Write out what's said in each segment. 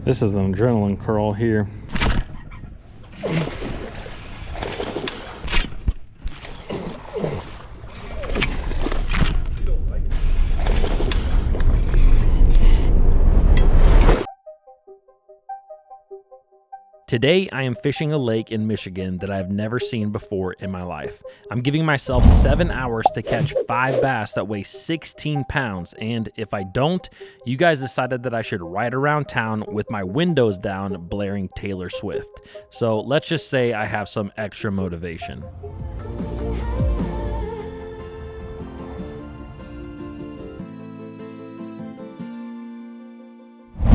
This is an adrenaline curl here. Today, I am fishing a lake in Michigan that I've never seen before in my life. I'm giving myself 7 hours to catch 5 bass that weigh 16 pounds, and if I don't, you guys decided that I should ride around town with my windows down blaring Taylor Swift. So let's just say I have some extra motivation.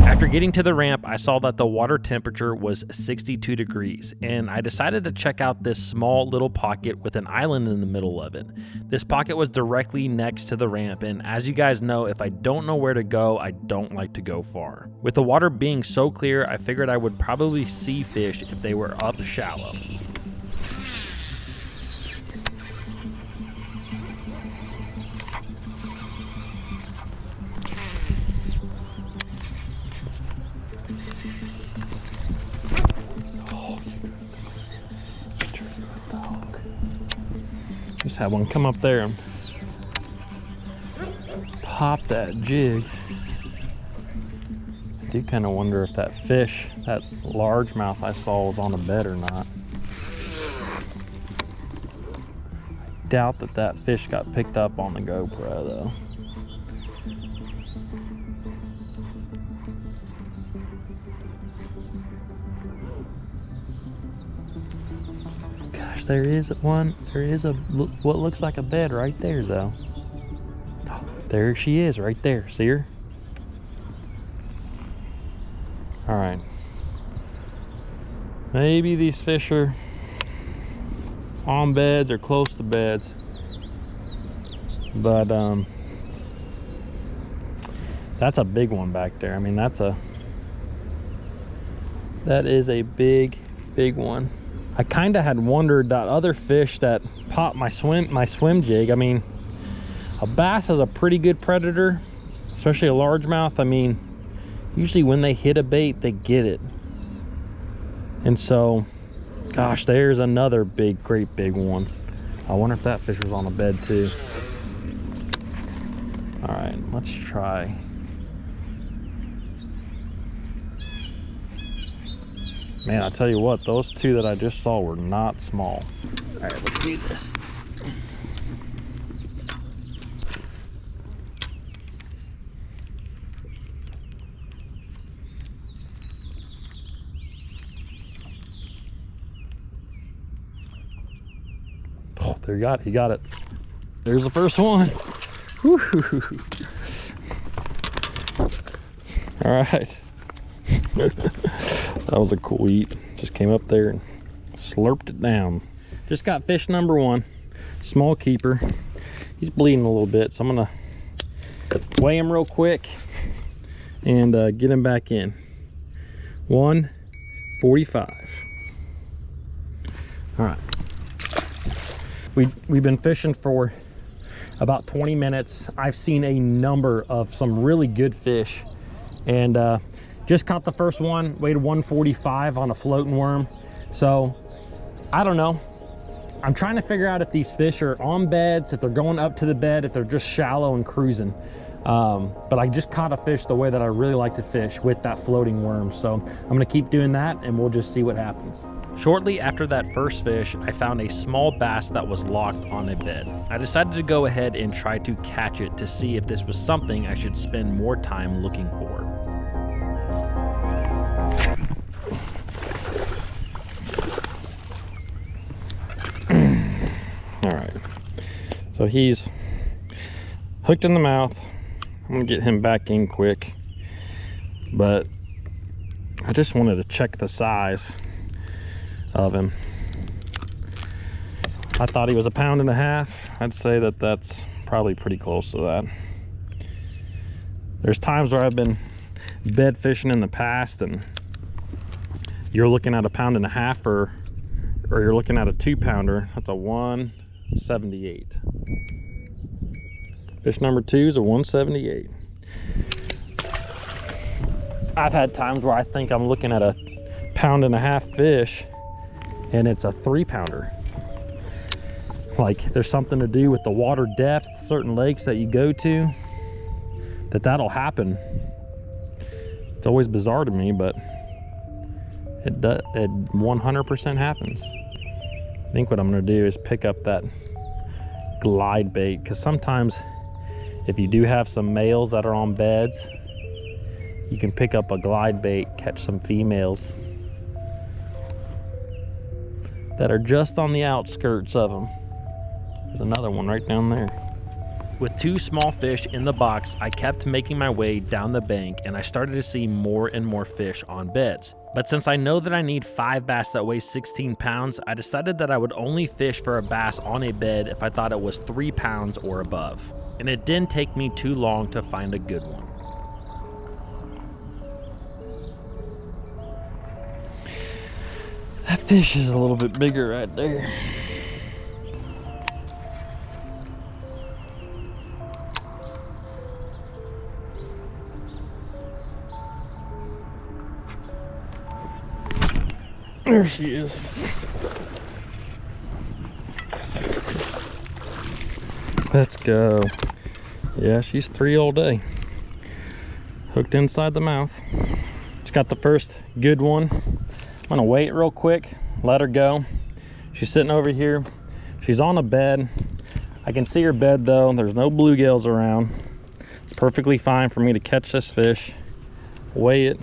After getting to the ramp, I saw that the water temperature was 62 degrees, and I decided to check out this small little pocket with an island in the middle of it. This pocket was directly next to the ramp, and as you guys know, if I don't know where to go, I don't like to go far. With the water being so clear, I figured I would probably see fish if they were up shallow. Just had one come up there and pop that jig. I do kind of wonder if that fish, that largemouth I saw, was on a bed or not. I doubt that that fish got picked up on the GoPro though. There is one. There is what looks like a bed right there though. There she is right there. See her? All right. Maybe these fish are on beds or close to beds, but that's a big one back there. I mean, that is a big one. I kind of had wondered that other fish that popped my swim jig. I mean, a bass is a pretty good predator, especially a largemouth. I mean, usually when they hit a bait, they get it. And so, gosh, there's another great big one. I wonder if that fish was on a bed too. All right, let's try. Man, I tell you what, those two that I just saw were not small. All right, let's do this. Oh, there he got it. There's the first one. Woo-hoo-hoo. All right. That was a cool eat. Just came up there and slurped it down. Just got fish number one, small keeper. He's bleeding a little bit, so I'm gonna weigh him real quick and get him back in. 145. All right. We've been fishing for about 20 minutes. I've seen a number of some really good fish, and just caught the first one, weighed 145 on a floating worm. So I don't know. I'm trying to figure out if these fish are on beds, if they're going up to the bed, if they're just shallow and cruising. But I just caught a fish the way that I really like to fish, with that floating worm. So I'm gonna keep doing that and we'll just see what happens. Shortly after that first fish, I found a small bass that was locked on a bed. I decided to go ahead and try to catch it to see if this was something I should spend more time looking for. All right, so he's hooked in the mouth. I'm gonna get him back in quick, but I just wanted to check the size of him. I thought he was 1.5 pounds. I'd say that that's probably pretty close to that. There's times where I've been bed fishing in the past and you're looking at 1.5 pounds or you're looking at a 2-pounder. That's a 178. Fish number 2 is a 178. I've had times where I think I'm looking at a 1.5 pound fish and it's a 3-pounder. Like there's something to do with the water depth, certain lakes that you go to, that'll happen. It's always bizarre to me, but it 100% happens. I think what I'm gonna do is pick up that glide bait, because sometimes if you do have some males that are on beds, you can pick up a glide bait, catch some females that are just on the outskirts of them. There's another one right down there. With 2 small fish in the box, I kept making my way down the bank and I started to see more and more fish on beds. But since I know that I need 5 bass that weigh 16 pounds, I decided that I would only fish for a bass on a bed if I thought it was 3 pounds or above. And it didn't take me too long to find a good one. That fish is a little bit bigger right there. There she is. Let's go. Yeah, she's 3 all day. Hooked inside the mouth. Just got the first good one. I'm gonna wait real quick, let her go. She's sitting over here. She's on a bed. I can see her bed though. There's no bluegills around. It's perfectly fine for me to catch this fish, weigh it,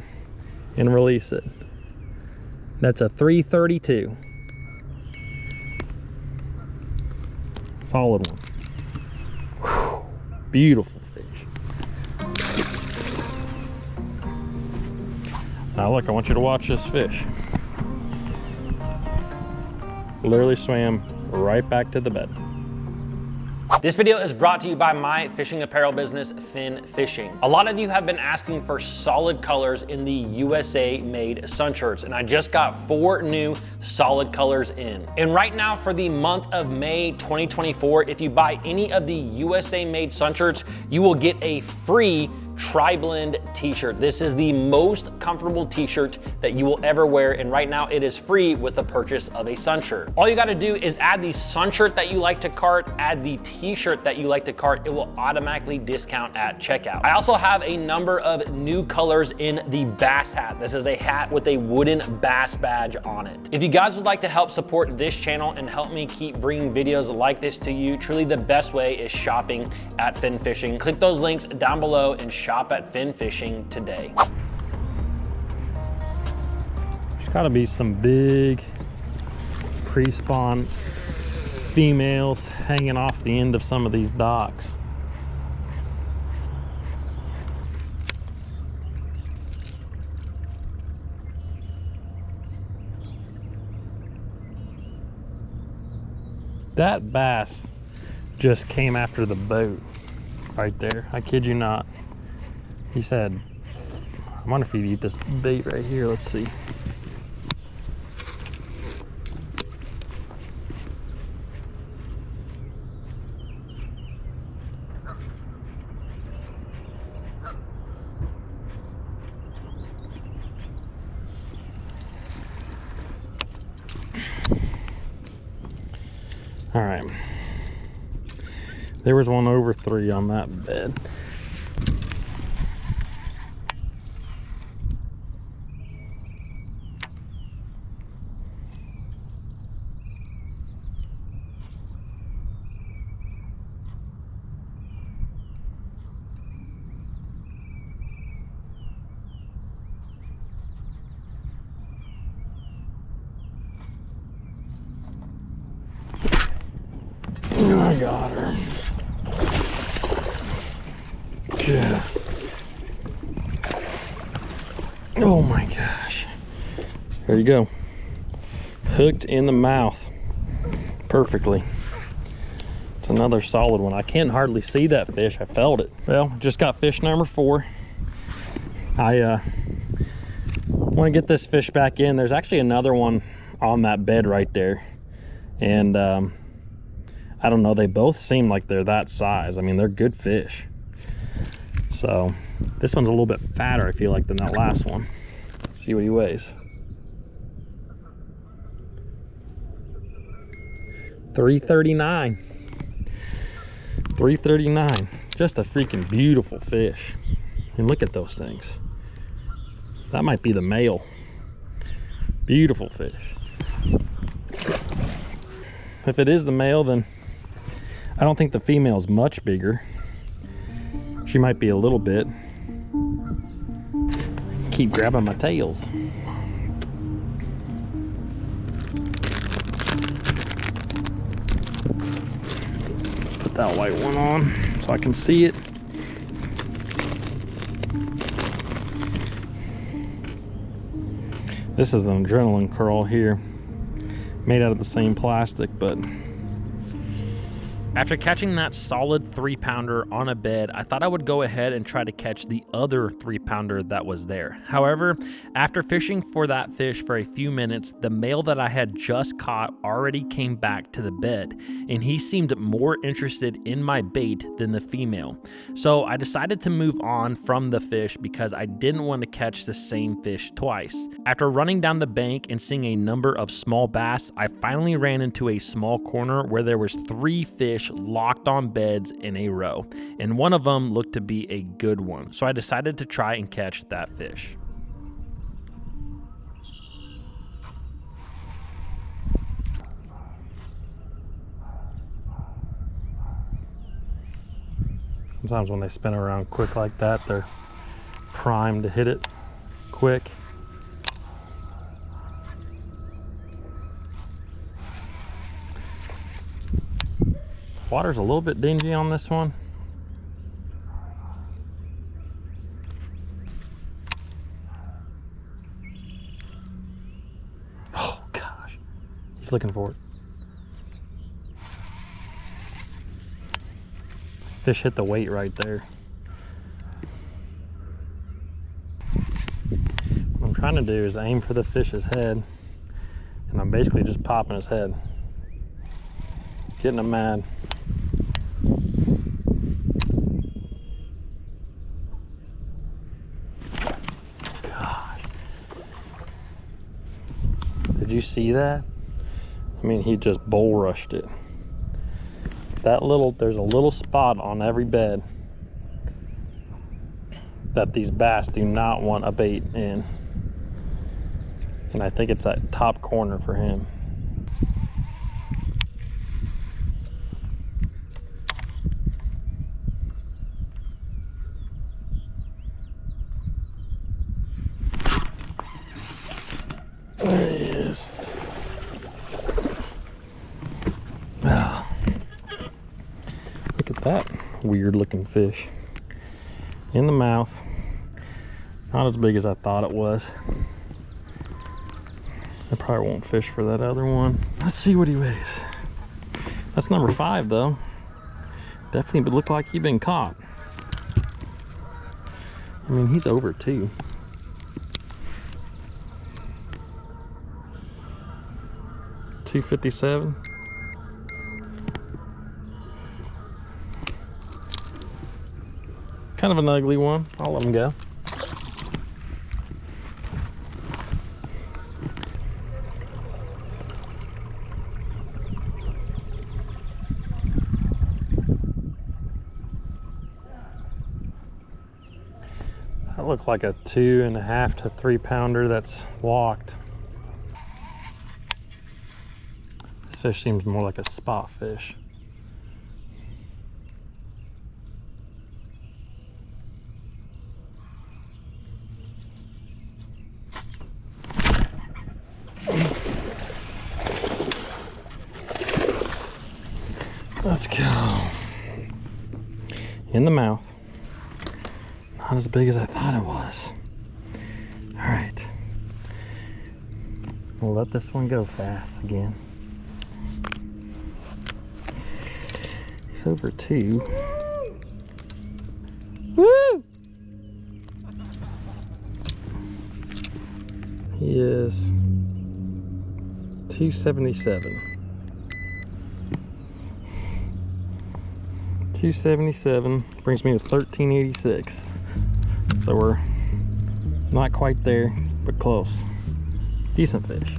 and release it. That's a 332. Solid one. Whew. Beautiful fish. Now look, I want you to watch this fish. Literally swam right back to the bed. This video is brought to you by my fishing apparel business, Finn Fishing. A lot of you have been asking for solid colors in the USA made sun shirts, and I just got 4 new solid colors in. And right now for the month of May 2024, if you buy any of the USA made sun shirts, you will get a free Tri-Blend t-shirt. This is the most comfortable t-shirt that you will ever wear, and right now it is free with the purchase of a sun shirt. All you got to do is add the sun shirt that you like to cart, add the t-shirt that you like to cart. It will automatically discount at checkout. I also have a number of new colors in the bass hat. This is a hat with a wooden bass badge on it. If you guys would like to help support this channel and help me keep bringing videos like this to you, truly the best way is shopping at Finn Fishing. Click those links down below and shop at Finn Fishing today. There's gotta be some big pre-spawn females hanging off the end of some of these docks. That bass just came after the boat right there. I kid you not. He said, I wonder if he'd eat this bait right here. Let's see. All right. There was one over 3 on that bed. I got her. Yeah. Oh my gosh. There you go. Hooked in the mouth. Perfectly. It's another solid one. I can't hardly see that fish. I felt it. Well, just got fish number 4. I want to get this fish back in. There's actually another one on that bed right there. And I don't know, they both seem like they're that size. I mean, they're good fish. So This one's a little bit fatter, I feel like, than that last one. Let's see what he weighs. 339. 339. Just a freaking beautiful fish. And look at those things. That might be the male. Beautiful fish. If it is the male, then I don't think the female's much bigger. She might be a little bit. Keep grabbing my tails. Put that white one on so I can see it. This is an adrenaline curl here, made out of the same plastic, but after catching that solid 3-pounder on a bed, I thought I would go ahead and try to catch the other 3-pounder that was there. However, after fishing for that fish for a few minutes, the male that I had just caught already came back to the bed, and he seemed more interested in my bait than the female. So I decided to move on from the fish because I didn't want to catch the same fish twice. After running down the bank and seeing a number of small bass, I finally ran into a small corner where there was 3 fish locked on beds in a row, and one of them looked to be a good one, so I decided to try and catch that fish. sometimes when they spin around quick like that, they're primed to hit it quick. Water's a little bit dingy on this one. Oh gosh, he's looking for it. Fish hit the weight right there. What I'm trying to do is aim for the fish's head, and I'm basically just popping his head, getting him mad. Did you see that? I mean, he just bull rushed it. There's a little spot on every bed that these bass do not want a bait in. And I think it's that top corner for him. There he is. Oh, look at that weird looking fish. In the mouth. Not as big as I thought it was. I probably won't fish for that other one. Let's see what he weighs. That's number 5 though. Definitely would look like he'd been caught. I mean, he's over 2. $257. Kind of an ugly one. I'll let him go. That looks like a 2.5 to 3 pounder that's walked. This fish seems more like a spot fish. Let's go. In the mouth. Not as big as I thought it was. All right. We'll let this one go fast again. He's over 2. Woo! He is 277. 277 brings me to 1386. So we're not quite there, but close. Decent fish.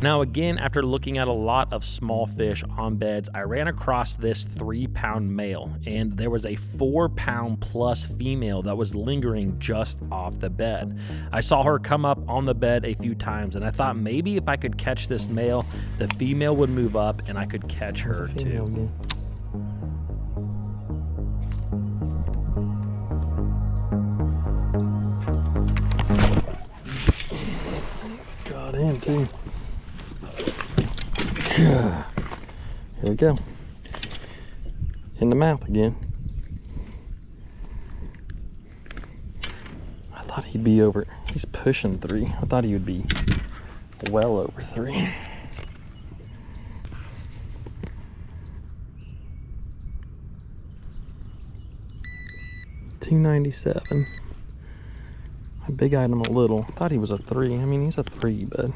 Now again, after looking at a lot of small fish on beds, I ran across this 3-pound male, and there was a 4-pound plus female that was lingering just off the bed. I saw her come up on the bed a few times, and I thought maybe if I could catch this male, the female would move up and I could catch her too. Again. Got him too. Here we go. In the mouth again. I thought he'd be over. He's pushing 3. I thought he would be well over 3. $2.97. I big eyed him a little. Thought he was a 3. I mean, he's a 3, but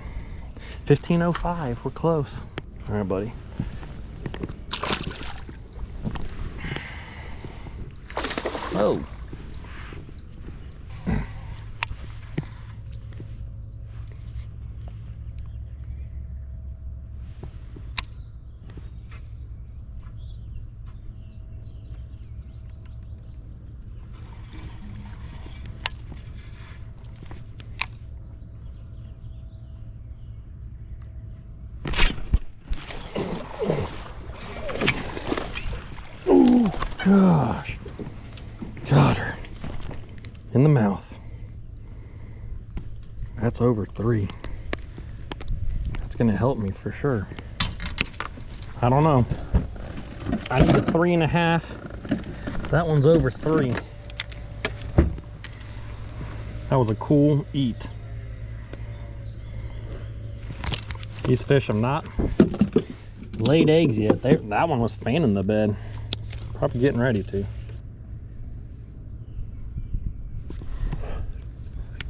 $15.05. We're close. All right, buddy. Oh. Gosh, got her in the mouth. That's over 3. That's gonna help me for sure. I don't know. I need a 3.5. That one's over 3. That was a cool eat. These fish have not laid eggs yet. That one was fanning the bed. Probably getting ready to.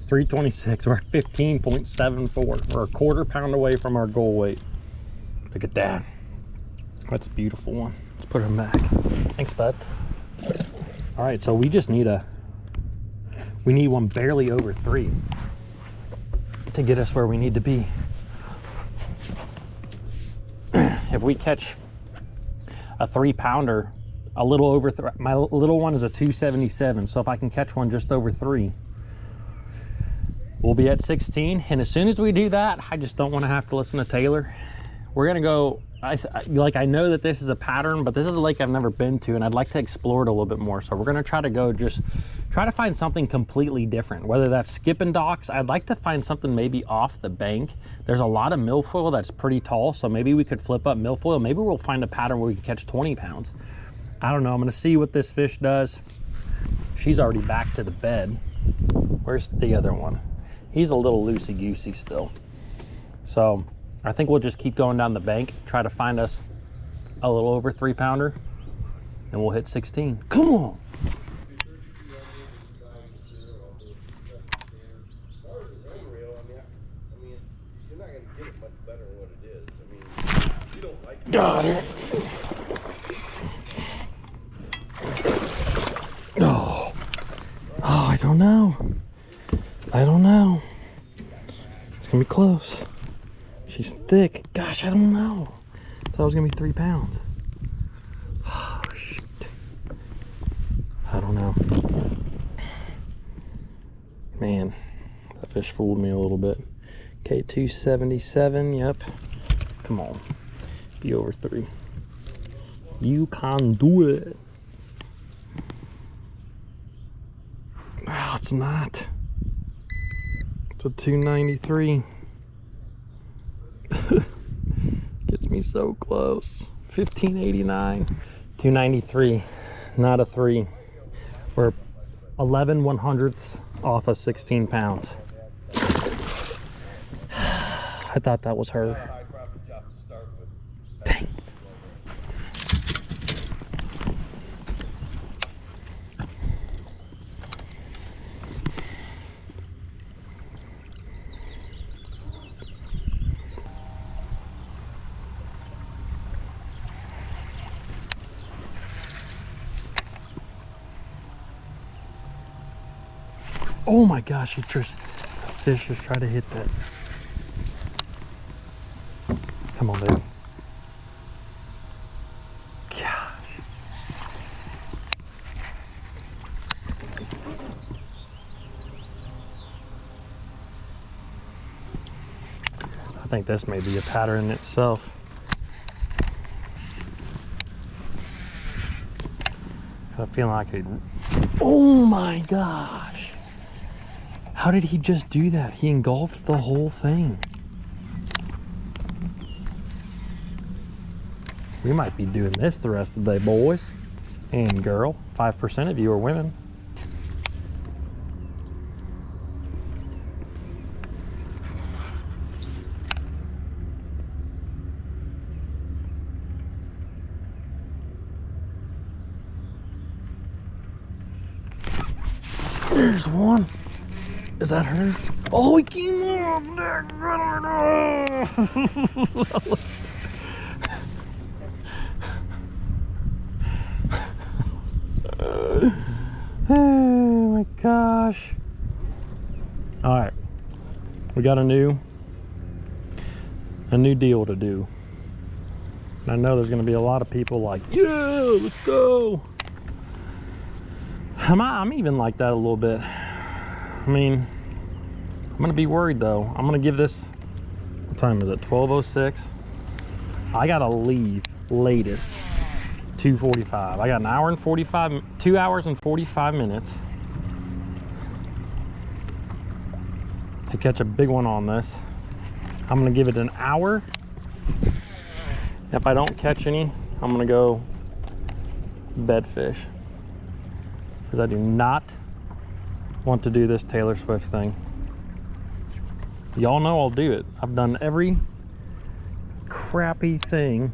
326. We're at 15.74. We're a 1/4 pound away from our goal weight. Look at that. That's a beautiful one. Let's put him back. Thanks, bud. All right, so we just need we need one barely over 3 to get us where we need to be. If we catch a 3-pounder, a little over my little one is a 277, so if I can catch one just over 3, we'll be at 16. And as soon as we do that, I just don't want to have to listen to Taylor. We're gonna go, I know that this is a pattern, but this is a lake I've never been to, and I'd like to explore it a little bit more. So we're gonna try to go try to find something completely different, whether that's skipping docks. I'd like to find something maybe off the bank. There's a lot of milfoil that's pretty tall, so maybe we could flip up milfoil. Maybe we'll find a pattern where we can catch 20 pounds. I don't know. I'm gonna see what this fish does. She's already back to the bed. Where's the other one? He's a little loosey-goosey still. So I think we'll just keep going down the bank, try to find us a little over 3-pounder, and we'll hit 16. Come on. Got it. Oh, I don't know. I don't know. It's gonna be close. She's thick. Gosh, I don't know. Thought it was gonna be 3 pounds. Oh, shoot. I don't know. Man, that fish fooled me a little bit. Okay, 277, yep. Come on, be over 3. You can do it. Oh, it's not. It's a 293. Gets me so close. 1589. 293, not a 3. We're 11/100ths off of 16 pounds. I thought that was her. Dang. Oh my gosh, fish just tried to hit that. Come on, baby. Gosh. I think this may be a pattern in itself. I have a feeling like it. Oh my gosh. How did he just do that? He engulfed the whole thing. We might be doing this the rest of the day, boys and girl. 5% of you are women. There's one. Is that her? Oh, he came up there. Oh my gosh. All right, we got a new deal to do. And I know there's going to be a lot of people like, yeah, let's go. I'm even like that a little bit. I mean, I'm going to be worried though. I'm going to give this, what time is it? 12:06. I got to leave latest 2:45. I got an hour and 2 hours and 45 minutes to catch a big one on this. I'm gonna give it an hour. If I don't catch any, I'm gonna go bed fish, because I do not want to do this Taylor Swift thing. Y'all know I'll do it. I've done every crappy thing.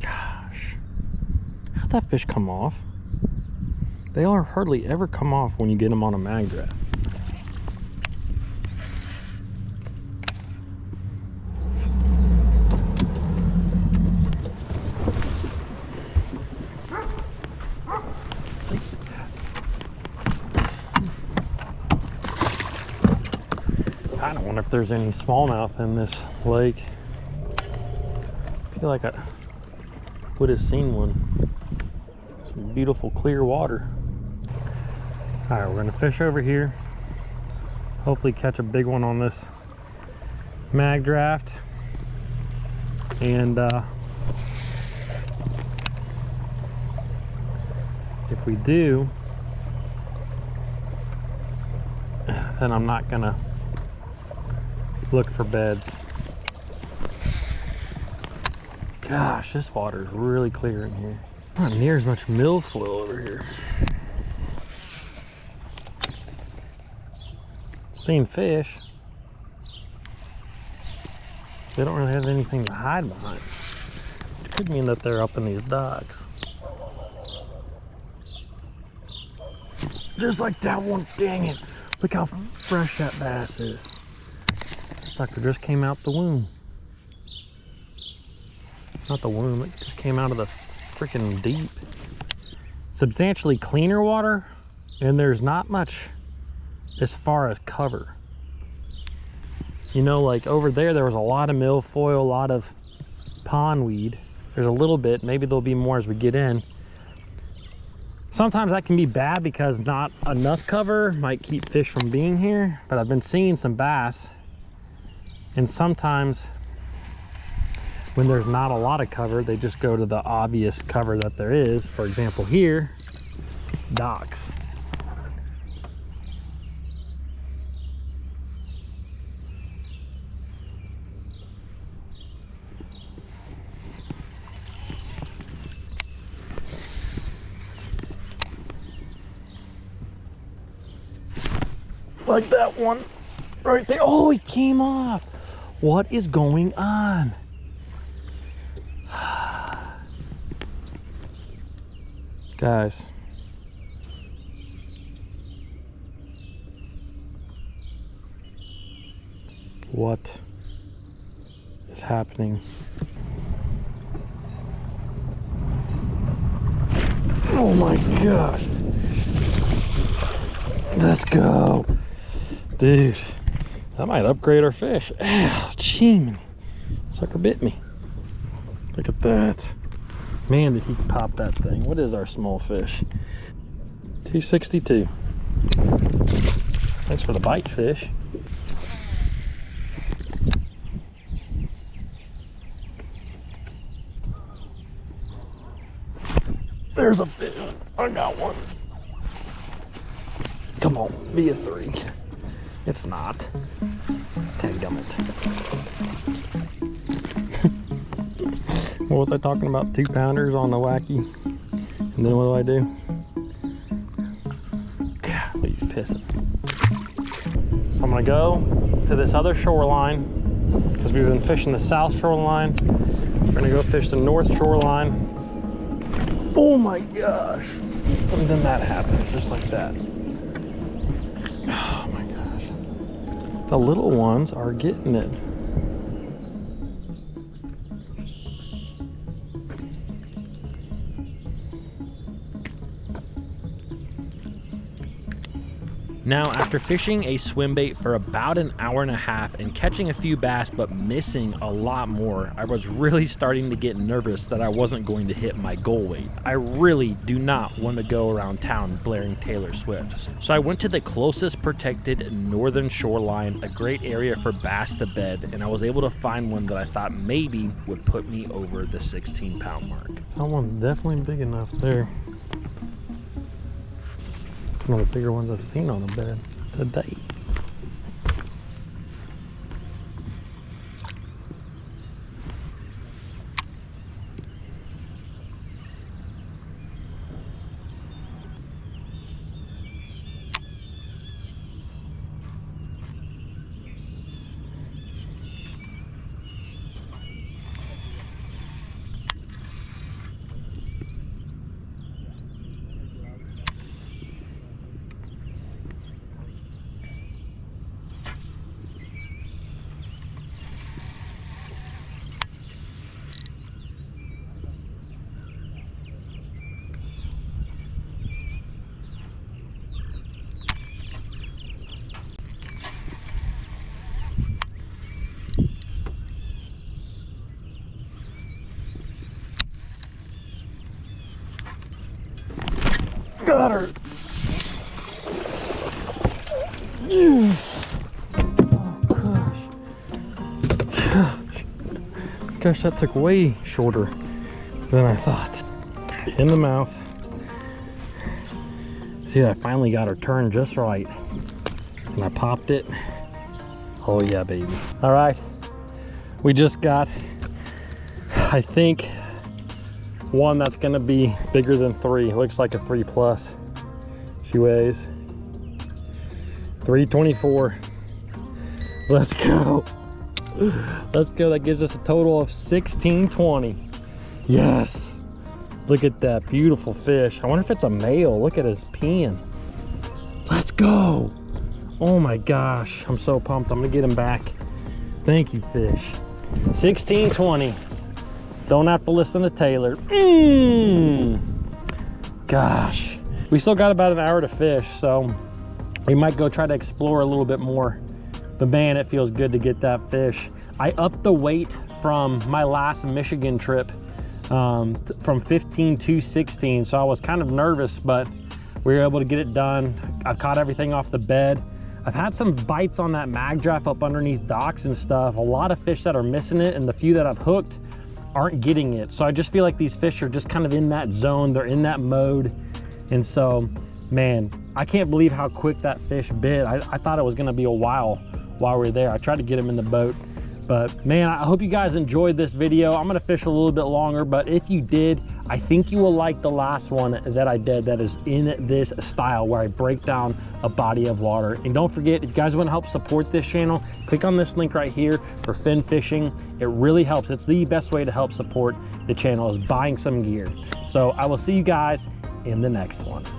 How'd that fish come off? They are hardly ever come off when you get them on a mag draft. I don't wonder if there's any smallmouth in this lake. I feel like I would have seen one. Some beautiful clear water. All right, we're gonna fish over here. Hopefully catch a big one on this mag draft. And if we do, then I'm not gonna look for beds. Gosh, this water is really clear in here. Not near as much milfoil over here. Seeing fish. They don't really have anything to hide behind. It could mean that they're up in these docks. Just like that one, dang it. Look how fresh that bass is. Sucker just came out the womb. Not the womb, it just came out of the freaking deep. Substantially cleaner water, and there's not much as far as cover. You know, like over there was a lot of milfoil, a lot of pondweed. There's a little bit, maybe there'll be more as we get in. Sometimes that can be bad because not enough cover might keep fish from being here, but I've been seeing some bass, and sometimes when there's not a lot of cover, they just go to the obvious cover that there is. For example, here, docks. Like that one right there. Oh, he came off. What is going on? Guys, what is happening? Oh my gosh. Let's go. Dude, that might upgrade our fish. Ow, gee, sucker bit me. Look at that. Man, did he pop that thing. What is our small fish? 262. Thanks for the bite, fish. There's a fish. I got one. Come on, be a 3. It's not. Dadgummit. What was I talking about? 2-pounders on the wacky. And then what do? God, he's pissing. So I'm gonna go to this other shoreline because we've been fishing the south shoreline. We're gonna go fish the north shoreline. Oh my gosh. And then that happens, just like that. Oh my gosh. The little ones are getting it. Now, after fishing a swim bait for about an hour and a half and catching a few bass but missing a lot more, I was really starting to get nervous that I wasn't going to hit my goal weight. I really do not want to go around town blaring Taylor Swift. So I went to the closest protected northern shoreline, a great area for bass to bed, and I was able to find one that I thought maybe would put me over the 16-pound mark. That one's definitely big enough there. One of the bigger ones I've seen on the bed today. Got her. Oh gosh. Gosh, that took way shorter than I thought. In the mouth. See, I finally got her turned just right. And I popped it. Oh yeah, baby. All right. We just got, I think, one that's gonna be bigger than 3. Looks like a 3+. She weighs 324. Let's go. Let's go. That gives us a total of 1620. Yes. Look at that beautiful fish. I wonder if it's a male. Look at his pin. Let's go. Oh my gosh. I'm so pumped. I'm gonna get him back. Thank you, fish. 1620. Don't have to listen to Taylor. Gosh. We still got about an hour to fish, so we might go try to explore a little bit more. But man, it feels good to get that fish. I upped the weight from my last Michigan trip from 15 to 16, so I was kind of nervous, but we were able to get it done. I caught everything off the bed. I've had some bites on that mag draft up underneath docks and stuff. A lot of fish that are missing it, and the few that I've hooked aren't getting it. So I just feel like these fish are just kind of in that zone. They're in that mode. And so, man, I can't believe how quick that fish bit. I thought it was gonna be a while we were there. I tried to get him in the boat. But man, I hope you guys enjoyed this video. I'm gonna fish a little bit longer, but if you did, I think you will like the last one that I did that is in this style where I break down a body of water. And don't forget, if you guys wanna help support this channel, click on this link right here for fin fishing. It really helps. It's the best way to help support the channel is buying some gear. So I will see you guys in the next one.